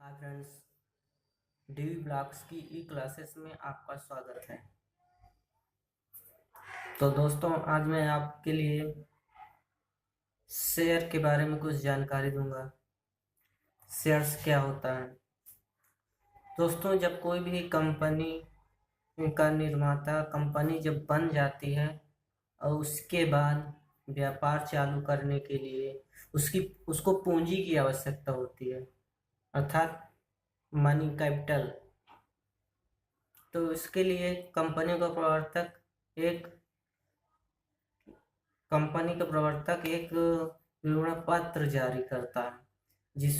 Hi friends, DV blogs की ई classes में आपका स्वागत है। तो दोस्तों, आज मैं आपके लिए शेयर के बारे में कुछ जानकारी दूंगा। शेयर्स क्या होता है दोस्तों? जब कोई भी कंपनी का निर्माता कंपनी जब बन जाती है और उसके बाद व्यापार चालू करने के लिए उसको पूंजी की आवश्यकता होती है, अर्थात मनी कैपिटल। तो इसके लिए एक कंपनी का प्रवर्तक एक विवरण पत्र जारी करता है, जिस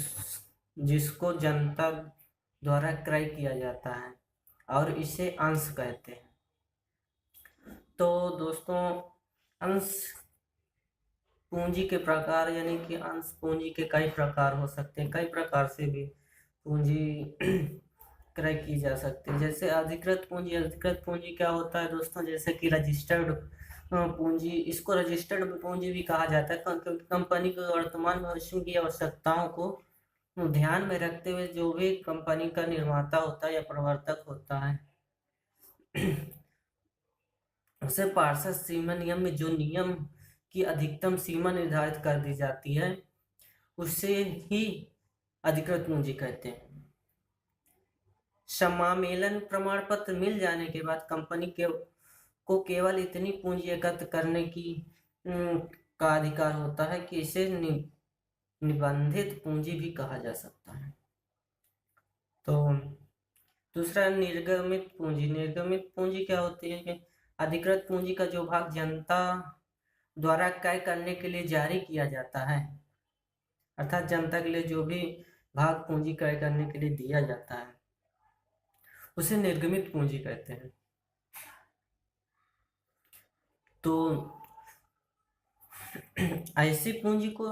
जिसको जनता द्वारा क्रय किया जाता है और इसे अंश कहते हैं। तो दोस्तों, अंश पूंजी के प्रकार यानी कि अंश पूंजी के कई प्रकार हो सकते हैं। कई प्रकार से भी पूंजी क्रय की जा सकती है। जैसे अधिकृत पूंजी क्या होता है दोस्तों? जैसे कि रजिस्टर्ड पूंजी, इसको रजिस्टर्ड पूंजी भी कहा जाता है, क्योंकि कंपनी को वर्तमान भविष्य की आवश्यकताओं को ध्यान में रखते हुए जो भी कंपनी का निर्माता होता है या प्रवर्तक होता है उसे पार्षद सीमा नियम में जो नियम की अधिकतम सीमा निर्धारित कर दी जाती है, उसे ही अधिकृत पूंजी कहते हैं। समामेलन प्रमाण पत्र मिल जाने के बाद कंपनी को केवल इतनी पूंजी एकत्र करने का अधिकार होता है कि इसे निबंधित पूंजी भी कहा जा सकता है। तो दूसरा, निर्गमित पूंजी। निर्गमित पूंजी क्या होती है कि अधिकृत पूंजी का जो भाग जनता द्वारा क्रय करने के लिए जारी किया जाता है, अर्थात जनता के लिए जो भी भाग पूंजी क्रय करने के लिए दिया जाता है, उसे निर्गमित पूंजी कहते हैं। तो ऐसी पूंजी को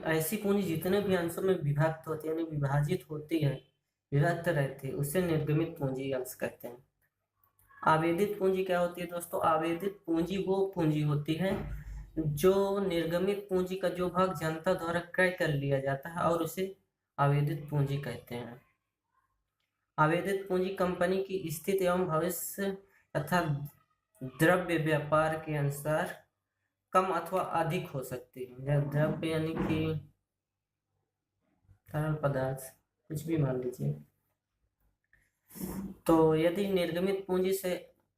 ऐसी पूंजी जितने भी अंशों में विभक्त होती है, यानी विभाजित होती है, विभक्त रहती है, उसे निर्गमित पूंजी अंश कहते हैं। आवेदित पूंजी क्या होती है दोस्तों? आवेदित पूंजी वो पूंजी होती है जो निर्गमित पूंजी का जो भाग जनता द्वारा क्रय कर लिया जाता है और उसे आवेदित पूंजी कहते हैं। आवेदित पूंजी कंपनी की स्थिति एवं भविष्य तथा द्रव्य व्यापार के अनुसार कम अथवा अधिक हो सकती है। द्रव्य यानी कि तरल पदार्थ, कुछ भी मान लीजिए। तो यदि निर्गमित पूंजी से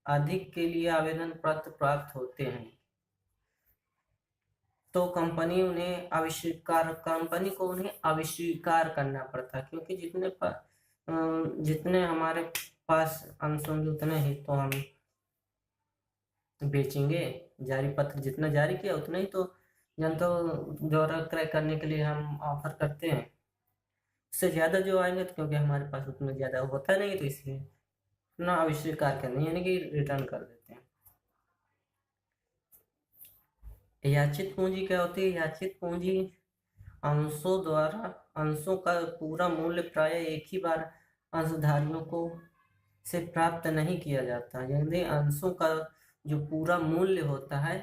अधिक के लिए आवेदन पत्र प्राप्त होते हैं तो कंपनी को उन्हें अविस्वीकार करना पड़ता है, क्योंकि जितने हमारे पास अंश होंगे उतने ही तो हम बेचेंगे। जारी पत्र जितना जारी किया उतना ही तो जनता द्वारा क्रय करने के लिए हम ऑफर करते हैं। उससे ज्यादा जो आएंगे तो क्योंकि हमारे पास उतना ज्यादा होता नहीं, तो इसलिए अपना अविस्वीकार करना यानी कि रिटर्न कर देते हैं। याचित पूंजी क्या होती है? याचित पूंजी अंशों का पूरा मूल्य प्राय एक ही बार अंशधारियों को से प्राप्त नहीं किया जाता। यदि अंशों का जो पूरा मूल्य होता है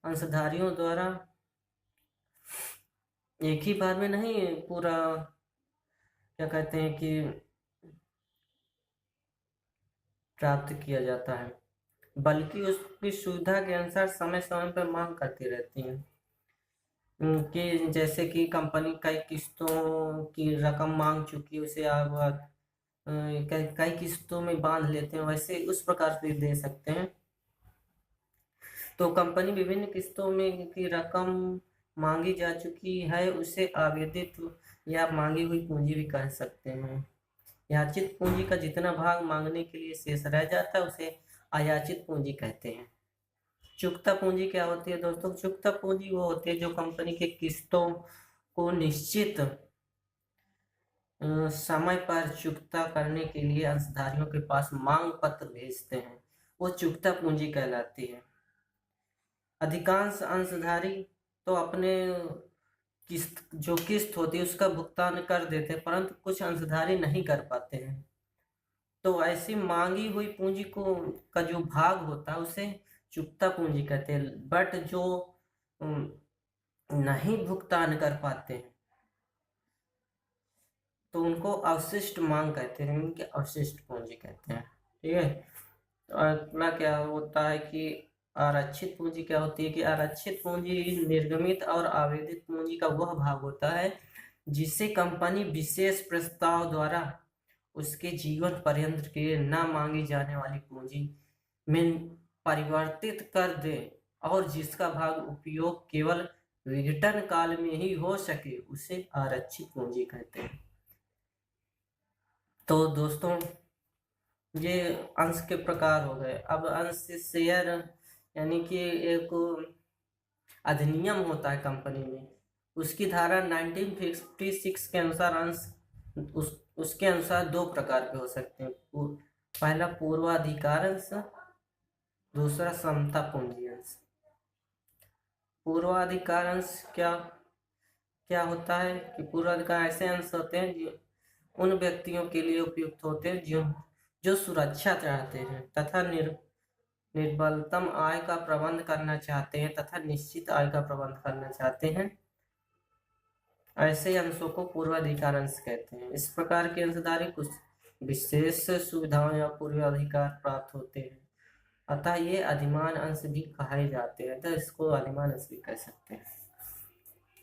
अंशधारियों द्वारा एक ही बार में नहीं पूरा, क्या कहते हैं कि प्राप्त किया जाता है, बल्कि उसकी सुविधा के अनुसार समय समय पर मांग करती रहती है। कि जैसे कि कंपनी कई किस्तों की रकम मांग चुकी है, उसे आप कई किस्तों में बांध लेते हैं, वैसे उस प्रकार से दे सकते हैं। तो कंपनी विभिन्न किस्तों में की रकम मांगी जा चुकी है, उसे आवेदित या मांगी हुई पूंजी भी कह सकते हैं। याचित पूंजी का जितना भाग मांगने के लिए शेष रह जाता है उसे अयाचित पूंजी कहते हैं। चुकता पूंजी क्या होती है दोस्तों? चुकता पूंजी वो होती है जो कंपनी के किस्तों को निश्चित समय पर चुकता करने के लिए अंशधारियों के पास मांग पत्र भेजते हैं, वो चुकता पूंजी कहलाती है। अधिकांश अंशधारी तो अपने किस्त होती है उसका भुगतान कर देते हैं, परंतु कुछ अंशधारी नहीं कर पाते हैं। तो ऐसी मांगी हुई पूंजी का जो भाग होता है उसे चुकता पूंजी कहते हैं। बट जो नहीं भुगतान कर पाते हैं तो उनको अवशिष्ट मांग कहते हैं, इनके अवशिष्ट पूंजी कहते हैं। ठीक है। तो अगला क्या होता है कि आरक्षित पूंजी क्या होती है कि आरक्षित पूंजी निर्गमित और आवेदित पूंजी का वह भाग होता है जिसे कंपनी विशेष प्रस्ताव द्वारा उसके जीवन पर्यंत के लिए न मांगी जाने वाली पूंजी में परिवर्तित कर दे और जिसका भाग उपयोग केवल विघटन काल में ही हो सके, उसे आरक्षित पूंजी कहते हैं। तो दोस्तों, ये अंश के प्रकार हो गए। अब अंश से शेयर, यानी कि एक अधिनियम होता है कंपनी में, उसकी धारा 1956 के अनुसार अंश उसके अनुसार दो प्रकार के हो सकते हैं। पहला पूर्वाधिकार अंश, दूसरा समता पूंजी अंश। पूर्वाधिकार अंश क्या क्या होता है कि पूर्वाधिकार ऐसे अंश होते हैं जो उन व्यक्तियों के लिए उपयुक्त होते हैं जो सुरक्षा चाहते हैं तथा निर्बलतम आय का प्रबंध करना चाहते हैं तथा निश्चित आय का प्रबंध करना चाहते हैं। ऐसे अंशों को पूर्वाधिकार अंश कहते हैं। इस प्रकार के अंशधारी कुछ विशेष सुविधाओं या पूर्वाधिकार प्राप्त होते हैं, अतः ये अधिमान अंश भी कहे जाते हैं। तो इसको अधिमान अंश भी कह सकते हैं।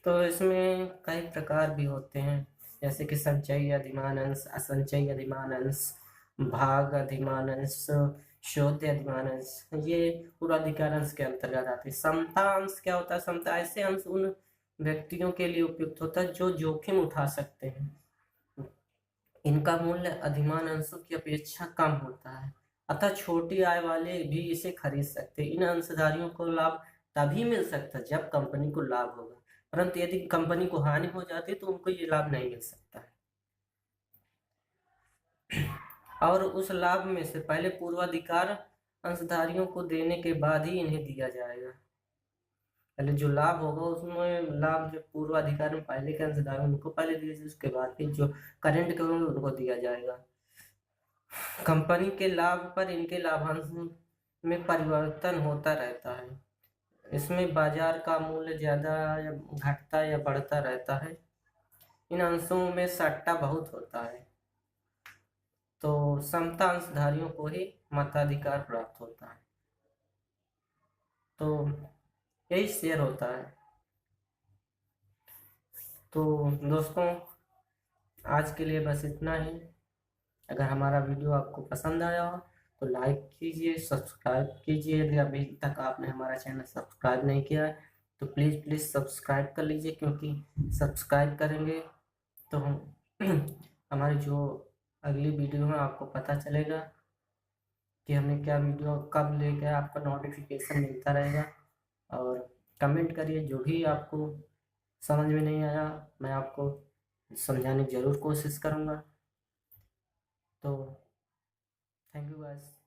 तो इसमें कई प्रकार भी होते हैं, जैसे कि संचयी अधिमान अंश, असंचयी अधिमान अंश, भाग अधिमान अंश, शोध अधिमान अंश, ये पूर्वाधिकार अंश के अंतर्गत आते हैं। समता अंश क्या होता है? समता ऐसे अंश उन व्यक्तियों के लिए उपयुक्त होता है जो जोखिम उठा सकते हैं, इनका मूल्य अधिमान अंशों की अपेक्षा कम होता है, अतः छोटी आय वाले भी इसे खरीद सकते हैं। इन अंशधारियों को लाभ तभी मिल सकता है जब कंपनी को लाभ होगा, परंतु यदि कंपनी को हानि हो जाती है तो उनको ये लाभ नहीं मिल सकता है। और उस लाभ में से पहले पूर्वाधिकार अंशधारियों को देने के बाद ही इन्हें दिया जाएगा। पहले जो लाभ होगा उसमें लाभ जो पूर्वाधिकार में पहले के अंशधारी उनको पहले दिया जाए, उसके बाद फिर जो करंट के होंगे उनको दिया जाएगा। कंपनी के लाभ पर इनके लाभांश में परिवर्तन होता रहता है। इसमें बाजार का मूल्य ज्यादा या घटता या बढ़ता रहता है। इन अंशों में सट्टा बहुत होता है। तो समता अंशधारियों को ही मताधिकार प्राप्त होता है। तो यही शेयर होता है। तो दोस्तों, आज के लिए बस इतना ही। अगर हमारा वीडियो आपको पसंद आया हो तो लाइक कीजिए, सब्सक्राइब कीजिए। यदि अभी तक आपने हमारा चैनल सब्सक्राइब नहीं किया है तो प्लीज़ सब्सक्राइब कर लीजिए, क्योंकि सब्सक्राइब करेंगे तो हम हमारी जो अगली वीडियो में आपको पता चलेगा कि हमने क्या वीडियो कब लेके आए, आपको नोटिफिकेशन मिलता रहेगा। और कमेंट करिए, जो भी आपको समझ में नहीं आया मैं आपको समझाने की ज़रूर कोशिश करूँगा। तो थैंक यू गाइस।